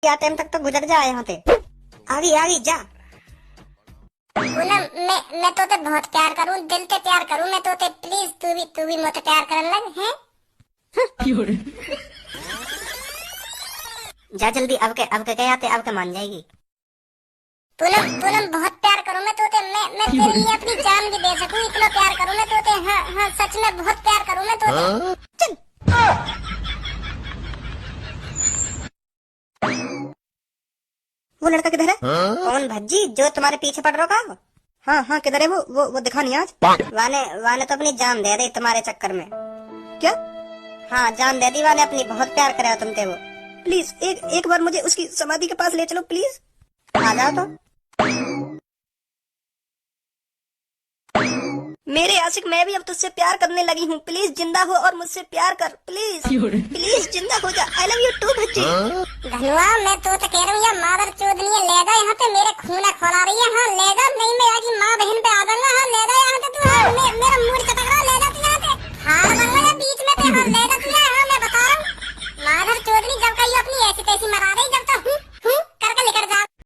क्या टाइम तक तो गुजर जाए यहाँ पे। आगी आगी जा। पूनम मैं तोते बहुत प्यार करूं, दिल से प्यार करूं मैं तोते, प्लीज तू भी मुझे प्यार करने लग हैं। जा जल्दी, अब के गए आते, अब के मान जाएगी। पूनम बहुत प्यार करूं मैं तोते, मैं तेरे लिए अपनी जान भी दे सकूं, इतना प्यार करूं मैं तोते। हाँ सच में बहुत प्यार करूं मैं तोते। चल। वो लड़का किधर है? कौन भज्जी जो तुम्हारे पीछे पड़ रहा हो? हाँ किधर है वो दिखा नहीं आज। वाने तो अपनी जान दे दी तुम्हारे चक्कर में। क्या? हाँ जान दे दी वाने अपनी, बहुत प्यार करे तुम ते वो। प्लीज एक बार मुझे उसकी समाधि के पास ले चलो प्लीज। आ जाओ तो। मेरे आशिक, मैं भी अब तुझसे प्यार करने लगी हूँ, प्लीज जिंदा हो और मुझसे प्यार कर, प्लीज प्लीज जिंदा हो जा। I love you too Bhajji. धनुआ मैं तो कह रहा हूँ यार, मादर चोदनी ले जा यहाँ पे, मेरे खून खोला रही है। हाँ ले जा।